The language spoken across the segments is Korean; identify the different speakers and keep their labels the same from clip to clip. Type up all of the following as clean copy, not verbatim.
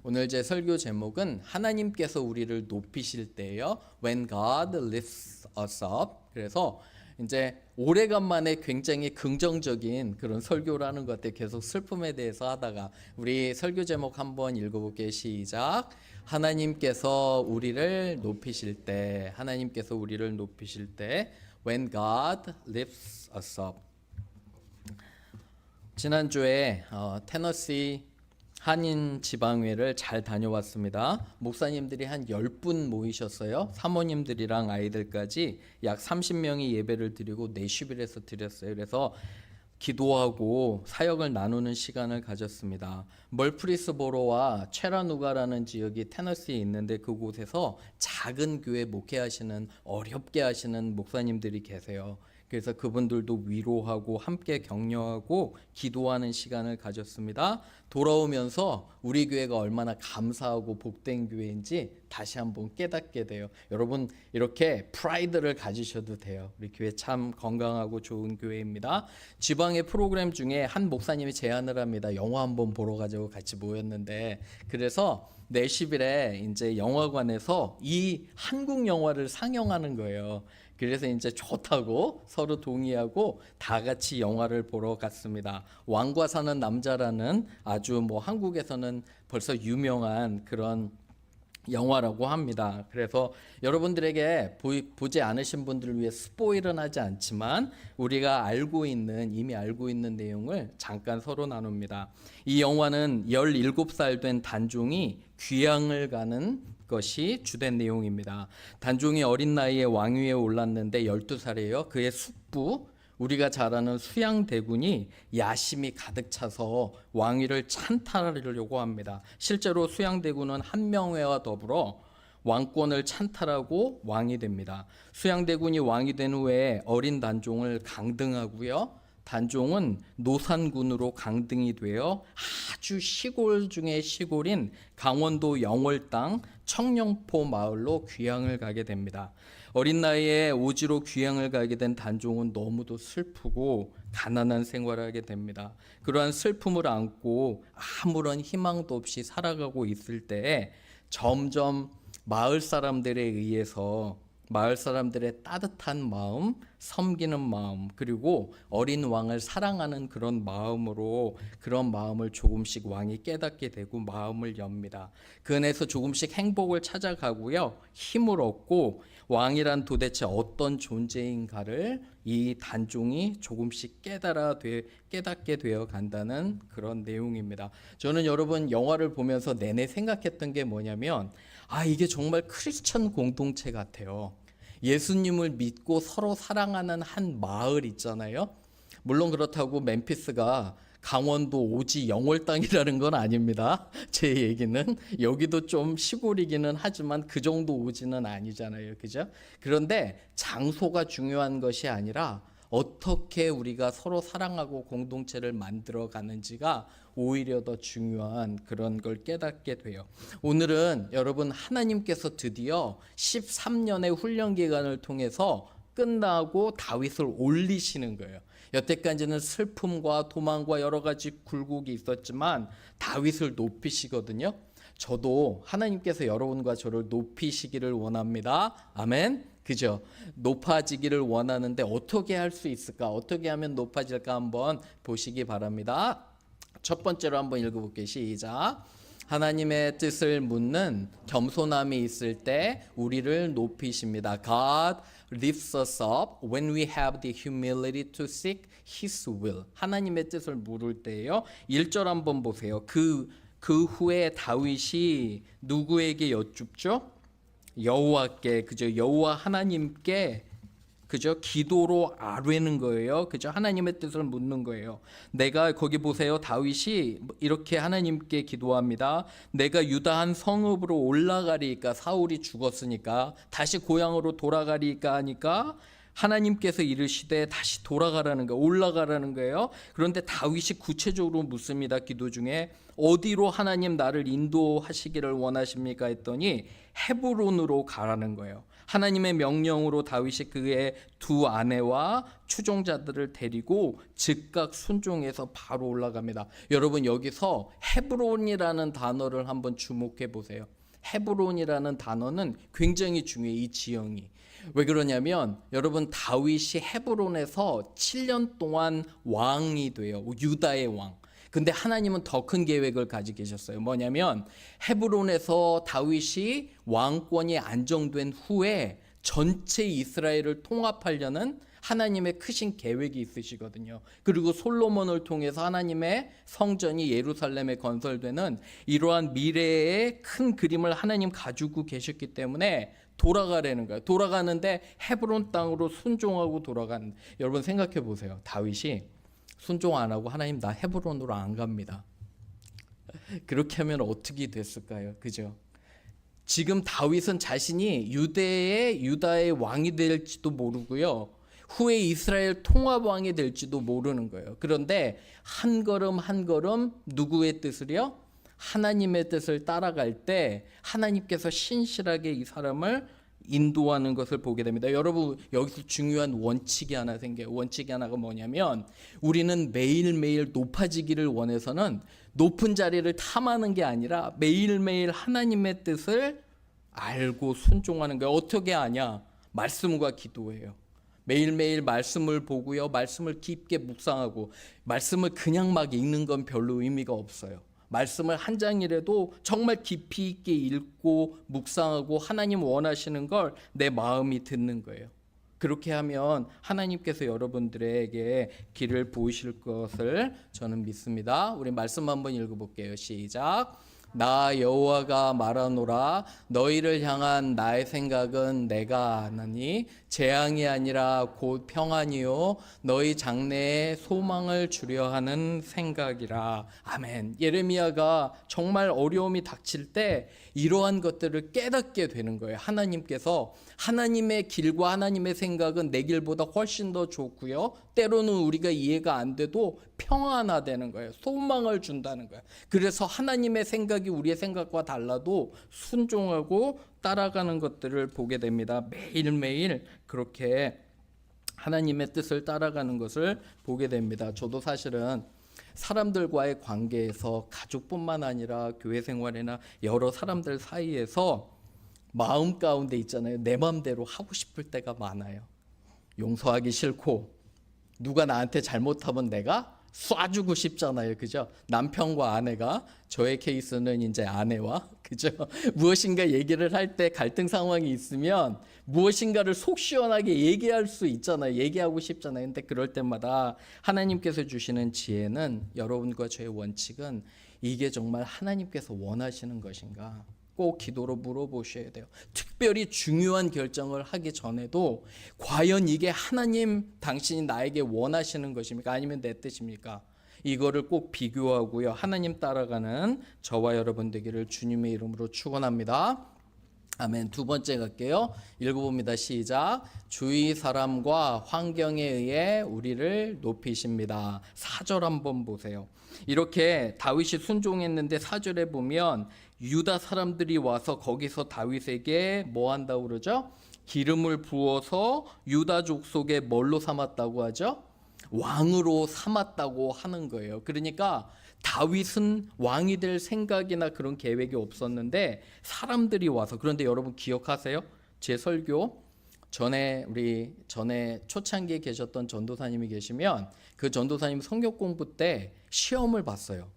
Speaker 1: 오늘 제 설교 제목은 하나님께서 우리를 높이실 때예요. When God lifts us up. 그래서 이제 오래간만에 굉장히 긍정적인 그런 설교를 하는 것 같아요. 계속 슬픔에 대해서 하다가 우리 설교 제목 한번 읽어볼게요. 시작. 하나님께서 우리를 높이실 때, 하나님께서 우리를 높이실 때, When God lifts us up. 지난주에 테너시 한인 지방회를 잘 다녀왔습니다. 목사님들이 한 10분 모이셨어요. 사모님들이랑 아이들까지 약 30명이 예배를 드리고 내슈빌에서 드렸어요. 그래서 기도하고 사역을 나누는 시간을 가졌습니다. 멀프리스보로와 체라누가라는 지역이 테너시에 있는데 그곳에서 작은 교회 목회하시는 어렵게 하시는 목사님들이 계세요. 그래서 그분들도 위로하고 함께 격려하고 기도하는 시간을 가졌습니다. 돌아오면서 우리 교회가 얼마나 감사하고 복된 교회인지 다시 한번 깨닫게 돼요. 여러분 이렇게 프라이드를 가지셔도 돼요. 우리 교회 참 건강하고 좋은 교회입니다. 지방의 프로그램 중에 한 목사님이 제안을 합니다. 영화 한번 보러 가자고 같이 모였는데 그래서 내시빌에 이제 영화관에서 이 한국 영화를 상영하는 거예요. 그래서 이제 좋다고 서로 동의하고 다 같이 영화를 보러 갔습니다. 왕과 사는 남자라는 아주 한국에서는 벌써 유명한 그런 영화라고 합니다. 그래서 여러분들에게 보지 않으신 분들을 위해 스포일은 하지 않지만 우리가 이미 알고 있는 내용을 잠깐 서로 나눕니다. 이 영화는 17살 된 단종이 귀향을 가는 것이 주된 내용입니다. 단종이 어린 나이에 왕위에 올랐는데 12살이에요. 그의 숙부 우리가 잘 아는 수양대군이 야심이 가득 차서 왕위를 찬탈하려고 합니다. 실제로 수양대군은 한명회와 더불어 왕권을 찬탈하고 왕이 됩니다. 수양대군이 왕이 된 후에 어린 단종을 강등하고요. 단종은 노산군으로 강등이 되어 아주 시골 중에 시골인 강원도 영월 땅 청령포 마을로 귀향을 가게 됩니다. 어린 나이에 오지로 귀향을 가게 된 단종은 너무도 슬프고 가난한 생활을 하게 됩니다. 그러한 슬픔을 안고 아무런 희망도 없이 살아가고 있을 때에 점점 마을 사람들에 의해서 마을 사람들의 따뜻한 마음, 섬기는 마음, 그리고 어린 왕을 사랑하는 그런 마음을 조금씩 왕이 깨닫게 되고 마음을 엽니다. 그 안에서 조금씩 행복을 찾아가고요. 힘을 얻고 왕이란 도대체 어떤 존재인가를 이 단종이 조금씩 깨닫게 되어 간다는 그런 내용입니다. 저는 여러분 영화를 보면서 내내 생각했던 게 뭐냐면 이게 정말 크리스천 공동체 같아요. 예수님을 믿고 서로 사랑하는 한 마을 있잖아요. 물론 그렇다고 멤피스가 강원도 오지 영월 땅이라는 건 아닙니다. 제 얘기는 여기도 좀 시골이기는 하지만 그 정도 오지는 아니잖아요. 그죠? 그런데 장소가 중요한 것이 아니라 어떻게 우리가 서로 사랑하고 공동체를 만들어 가는지가 오히려 더 중요한 그런 걸 깨닫게 돼요. 오늘은 여러분 하나님께서 드디어 13년의 훈련 기간을 통해서 끝나고 다윗을 올리시는 거예요. 여태까지는 슬픔과 도망과 여러 가지 굴곡이 있었지만 다윗을 높이시거든요. 저도 하나님께서 여러분과 저를 높이시기를 원합니다. 아멘. 그죠? 높아지기를 원하는데 어떻게 할 수 있을까? 어떻게 하면 높아질까 한번 보시기 바랍니다. 첫 번째로 한번 읽어볼게요. 시작. 하나님의 뜻을 묻는 겸손함이 있을 때 우리를 높이십니다. God lifts us up when we have the humility to seek His will. 하나님의 뜻을 물을 때요. 1절 한번 보세요. 그 후에 다윗이 누구에게 여쭙죠? 여호와께, 그죠? 여호와 하나님께, 그죠? 기도로 아뢰는 거예요. 그죠? 하나님의 뜻을 묻는 거예요. 내가 거기 보세요. 다윗이 이렇게 하나님께 기도합니다. 내가 유다 한 성읍으로 올라가리까, 사울이 죽었으니까 다시 고향으로 돌아가리까 하니까 하나님께서 이르시되 다시 돌아가라는 거예요. 올라가라는 거예요. 그런데 다윗이 구체적으로 묻습니다. 기도 중에 어디로 하나님 나를 인도하시기를 원하십니까 했더니 헤브론으로 가라는 거예요. 하나님의 명령으로 다윗이 그의 두 아내와 추종자들을 데리고 즉각 순종해서 바로 올라갑니다. 여러분 여기서 헤브론이라는 단어를 한번 주목해 보세요. 헤브론이라는 단어는 굉장히 중요해요. 이 지형이. 왜 그러냐면 여러분 다윗이 헤브론에서 7년 동안 왕이 돼요. 유다의 왕. 근데 하나님은 더 큰 계획을 가지고 계셨어요. 뭐냐면 헤브론에서 다윗이 왕권이 안정된 후에 전체 이스라엘을 통합하려는 하나님의 크신 계획이 있으시거든요. 그리고 솔로몬을 통해서 하나님의 성전이 예루살렘에 건설되는 이러한 미래의 큰 그림을 하나님 가지고 계셨기 때문에 돌아가라는 거예요. 돌아가는데 헤브론 땅으로 순종하고 돌아가는. 여러분 생각해 보세요. 다윗이 순종 안 하고 하나님 나 헤브론으로 안 갑니다. 그렇게 하면 어떻게 됐을까요? 그죠? 지금 다윗은 자신이 유다의 왕이 될지도 모르고요. 후에 이스라엘 통합 왕이 될지도 모르는 거예요. 그런데 한 걸음 한 걸음 누구의 뜻을요? 하나님의 뜻을 따라갈 때 하나님께서 신실하게 이 사람을 인도하는 것을 보게 됩니다. 여러분 여기서 중요한 원칙이 하나 생겨요. 원칙이 하나가 뭐냐면 우리는 매일매일 높아지기를 원해서는 높은 자리를 탐하는 게 아니라 매일매일 하나님의 뜻을 알고 순종하는 거예요. 어떻게 아냐? 말씀과 기도예요. 매일매일 말씀을 보고요. 말씀을 깊게 묵상하고 말씀을 그냥 막 읽는 건 별로 의미가 없어요. 말씀을 한 장이라도 정말 깊이 있게 읽고 묵상하고 하나님 원하시는 걸 내 마음이 듣는 거예요. 그렇게 하면 하나님께서 여러분들에게 길을 보이실 것을 저는 믿습니다. 우리 말씀 한번 읽어볼게요. 시작. 나 여호와가 말하노라 너희를 향한 나의 생각은 내가 아나니 재앙이 아니라 곧 평안이요 너희 장래에 소망을 주려 하는 생각이라. 아멘. 예레미야가 정말 어려움이 닥칠 때 이러한 것들을 깨닫게 되는 거예요. 하나님께서 하나님의 길과 하나님의 생각은 내 길보다 훨씬 더 좋고요. 때로는 우리가 이해가 안 돼도 평안하다는 거예요. 소망을 준다는 거예요. 그래서 하나님의 생각이 우리의 생각과 달라도 순종하고 따라가는 것들을 보게 됩니다. 매일매일 그렇게 하나님의 뜻을 따라가는 것을 보게 됩니다. 저도 사실은 사람들과의 관계에서 가족뿐만 아니라 교회 생활이나 여러 사람들 사이에서 마음 가운데 있잖아요. 내 마음대로 하고 싶을 때가 많아요. 용서하기 싫고 누가 나한테 잘못하면 내가 쏴주고 싶잖아요. 그죠? 남편과 아내가, 저의 케이스는 이제 아내와, 그죠? 무엇인가 얘기를 할 때 갈등 상황이 있으면 무엇인가를 속 시원하게 얘기할 수 있잖아요. 얘기하고 싶잖아요. 근데 그럴 때마다 하나님께서 주시는 지혜는, 여러분과 저의 원칙은 이게 정말 하나님께서 원하시는 것인가? 꼭 기도로 물어보셔야 돼요. 특별히 중요한 결정을 하기 전에도 과연 이게 하나님 당신이 나에게 원하시는 것입니까? 아니면 내 뜻입니까? 이거를 꼭 비교하고요. 하나님 따라가는 저와 여러분 되기를 주님의 이름으로 축원합니다. 아멘. 두 번째 갈게요. 읽어봅니다. 시작. 주위 사람과 환경에 의해 우리를 높이십니다. 4절 한번 보세요. 이렇게 다윗이 순종했는데 4절에 보면 유다 사람들이 와서 거기서 다윗에게 뭐 한다고 그러죠? 기름을 부어서 유다 족속에 뭘로 삼았다고 하죠? 왕으로 삼았다고 하는 거예요. 그러니까 다윗은 왕이 될 생각이나 그런 계획이 없었는데 사람들이 와서. 그런데 여러분 기억하세요? 제 설교 전에 초창기에 계셨던 전도사님이 계시면 그 전도사님 성경 공부 때 시험을 봤어요.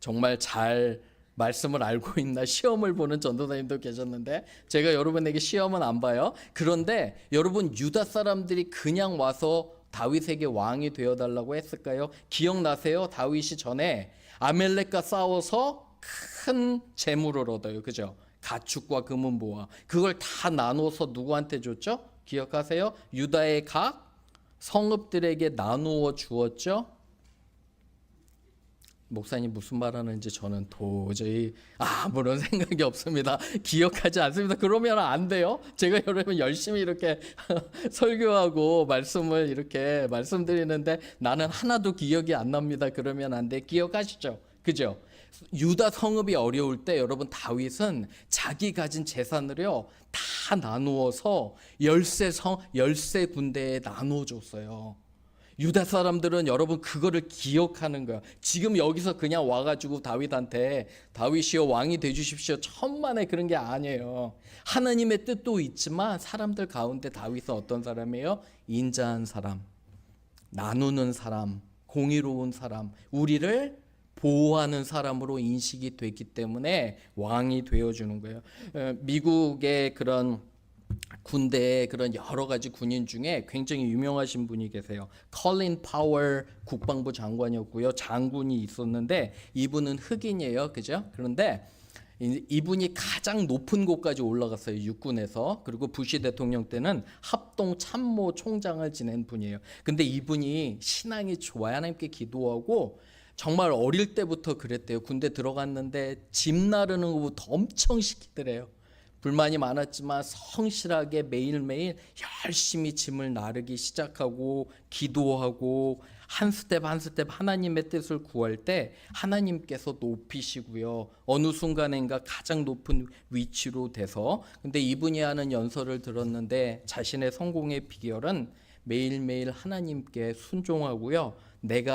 Speaker 1: 정말 잘 말씀을 알고 있나 시험을 보는 전도사님도 계셨는데 제가 여러분에게 시험은 안 봐요. 그런데 여러분 유다 사람들이 그냥 와서 다윗에게 왕이 되어달라고 했을까요? 기억나세요? 다윗이 전에 아멜렉과 싸워서 큰 재물을 얻어요. 그죠? 가축과 금은보화. 그걸 다 나눠서 누구한테 줬죠? 기억하세요? 유다의 각 성읍들에게 나누어 주었죠. 목사님 무슨 말 하는지 저는 도저히 아무런 생각이 없습니다. 기억하지 않습니다. 그러면 안 돼요. 제가 여러분 열심히 이렇게 설교하고 말씀을 이렇게 말씀드리는데 나는 하나도 기억이 안 납니다. 그러면 안 돼. 기억하시죠? 그죠? 유다 성읍이 어려울 때 여러분 다윗은 자기 가진 재산을요 다 나누어서 열세 군데에 나눠줬어요. 유다 사람들은 여러분 그거를 기억하는 거야. 지금 여기서 그냥 와가지고 다윗한테 다윗이여 왕이 되주십시오 천만에 그런 게 아니에요. 하나님의 뜻도 있지만 사람들 가운데 다윗은 어떤 사람이에요? 인자한 사람, 나누는 사람, 공의로운 사람, 우리를 보호하는 사람으로 인식이 됐기 때문에 왕이 되어주는 거예요. 미국의 그런 군대에 그런 여러 가지 군인 중에 굉장히 유명하신 분이 계세요. 컬린 파월 국방부 장관이었고요. 장군이 있었는데 이분은 흑인이에요. 그죠? 그런데 이분이 가장 높은 곳까지 올라갔어요. 육군에서. 그리고 부시 대통령 때는 합동 참모 총장을 지낸 분이에요. 근데 이분이 신앙이 좋아요. 하나님께 기도하고 정말 어릴 때부터 그랬대요. 군대 들어갔는데 집 나르는 것부터 엄청 시키더래요. 불만이 많았지만 성실하게 매일매일 열심히 짐을 나르기 시작하고 기도하고 한 스텝 한 스텝 하나님의 뜻을 구할 때 하나님께서 높이시고요. 어느 순간인가 가장 높은 위치로 돼서 근데 이분이 하는 연설을 들었는데 자신의 성공의 비결은 매일매일 하나님께 순종하고요. 나에게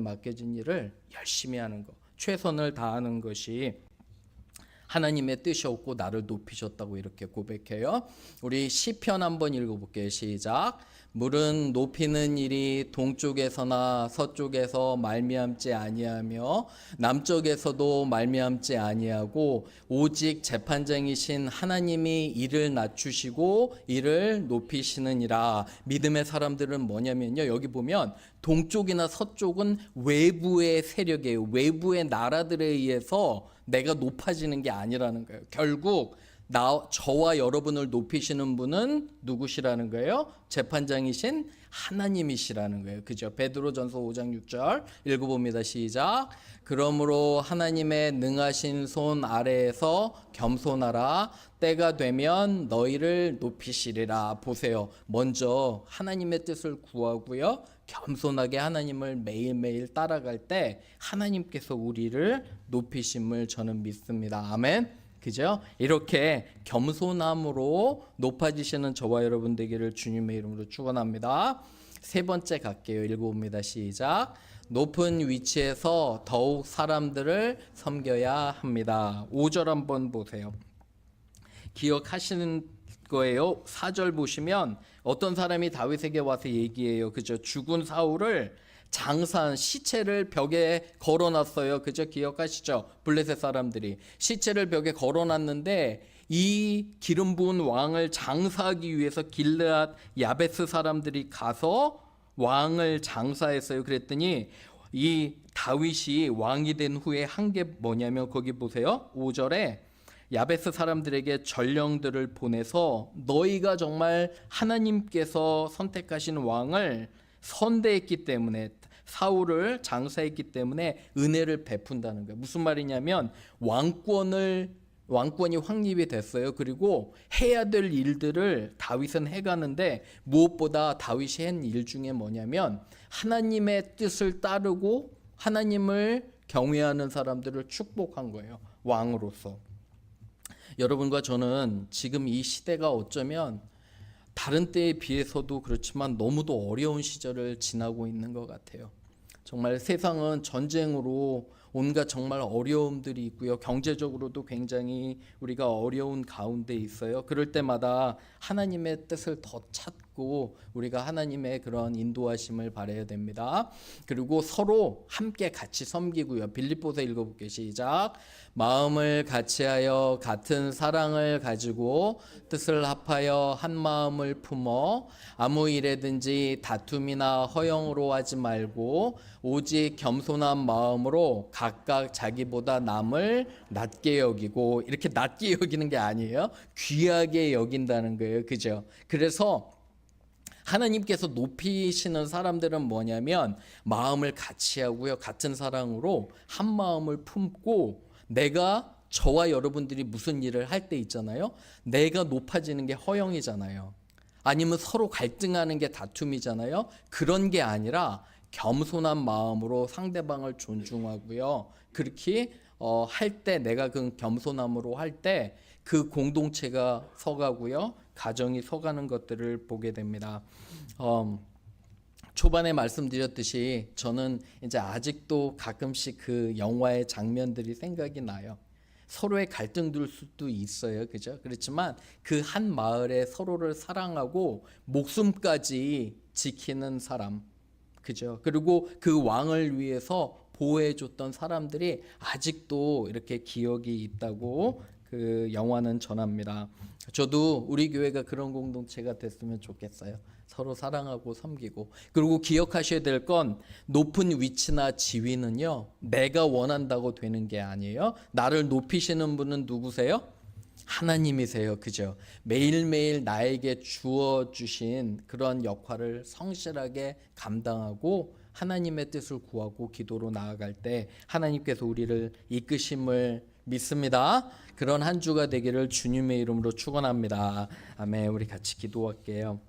Speaker 1: 맡겨진 일을 열심히 하는 것, 최선을 다하는 것이 하나님의 뜻이었고 나를 높이셨다고 이렇게 고백해요. 우리 시편 한번 읽어볼게요. 시작. 물은 높이는 일이 동쪽에서나 서쪽에서 말미암지 아니하며 남쪽에서도 말미암지 아니하고 오직 재판장이신 하나님이 이를 낮추시고 이를 높이시느니라. 믿음의 사람들은 뭐냐면요. 여기 보면 동쪽이나 서쪽은 외부의 세력이에요. 외부의 나라들에 의해서 내가 높아지는 게 아니라는 거예요. 결국 저와 여러분을 높이시는 분은 누구시라는 거예요? 재판장이신 하나님이시라는 거예요. 그죠? 베드로전서 5장 6절 읽어봅니다. 시작. 그러므로 하나님의 능하신 손 아래에서 겸손하라. 때가 되면 너희를 높이시리라. 보세요. 먼저 하나님의 뜻을 구하고요. 겸손하게 하나님을 매일매일 따라갈 때 하나님께서 우리를 높이심을 저는 믿습니다. 아멘. 그죠? 이렇게 겸손함으로 높아지시는 저와 여러분 되기를 주님의 이름으로 축원합니다. 세 번째 갈게요. 읽어봅니다. 시작. 높은 위치에서 더욱 사람들을 섬겨야 합니다. 5절 한번 보세요. 기억하시는 거예요. 4절 보시면 어떤 사람이 다윗에게 와서 얘기해요. 그죠? 죽은 사울을 장사한 시체를 벽에 걸어놨어요. 그죠? 기억하시죠? 블레셋 사람들이 시체를 벽에 걸어놨는데 이 기름 부은 왕을 장사하기 위해서 길르앗 야베스 사람들이 가서 왕을 장사했어요. 그랬더니 이 다윗이 왕이 된 후에 한 게 뭐냐면 거기 보세요. 5절에 야베스 사람들에게 전령들을 보내서 너희가 정말 하나님께서 선택하신 왕을 선대했기 때문에 사울을 장사했기 때문에 은혜를 베푼다는 거예요. 무슨 말이냐면 왕권이 확립이 됐어요. 그리고 해야 될 일들을 다윗은 해가는데 무엇보다 다윗이 한 일 중에 뭐냐면 하나님의 뜻을 따르고 하나님을 경외하는 사람들을 축복한 거예요. 왕으로서. 여러분과 저는 지금 이 시대가 어쩌면 다른 때에 비해서도 그렇지만 너무도 어려운 시절을 지나고 있는 것 같아요. 정말 세상은 전쟁으로 온갖 정말 어려움들이 있고요. 경제적으로도 굉장히 우리가 어려운 가운데 있어요. 그럴 때마다 하나님의 뜻을 더 찾고 우리가 하나님의 그런 인도하심을 바라야 됩니다. 그리고 서로 함께 같이 섬기고요. 빌립보서 읽어볼게요. 시작. 마음을 같이하여 같은 사랑을 가지고 뜻을 합하여 한 마음을 품어 아무 일에든지 다툼이나 허영으로 하지 말고 오직 겸손한 마음으로 각각 자기보다 남을 낮게 여기고, 이렇게 낮게 여기는 게 아니에요. 귀하게 여긴다는 거예요. 그죠? 그래서 하나님께서 높이시는 사람들은 뭐냐면 마음을 같이 하고요. 같은 사랑으로 한 마음을 품고 내가 저와 여러분들이 무슨 일을 할 때 있잖아요. 내가 높아지는 게 허영이잖아요. 아니면 서로 갈등하는 게 다툼이잖아요. 그런 게 아니라 겸손한 마음으로 상대방을 존중하고요. 그렇게 할 때 내가 그 겸손함으로 할 때 그 공동체가 서가고요. 가정이 서가는 것들을 보게 됩니다. 초반에 말씀드렸듯이 저는 이제 아직도 가끔씩 그 영화의 장면들이 생각이 나요. 서로의 갈등들 수도 있어요. 그죠? 그렇지만 그 한 마을에 서로를 사랑하고 목숨까지 지키는 사람. 그죠? 그리고 그 왕을 위해서 보호해 줬던 사람들이 아직도 이렇게 기억이 있다고 그 영화는 전합니다. 저도 우리 교회가 그런 공동체가 됐으면 좋겠어요. 서로 사랑하고 섬기고. 그리고 기억하셔야 될 건 높은 위치나 지위는요, 내가 원한다고 되는 게 아니에요. 나를 높이시는 분은 누구세요? 하나님이세요. 그죠? 매일매일 나에게 주어 주신 그런 역할을 성실하게 감당하고 하나님의 뜻을 구하고 기도로 나아갈 때 하나님께서 우리를 이끄심을 믿습니다. 그런 한 주가 되기를 주님의 이름으로 축원합니다. 아멘. 우리 같이 기도할게요.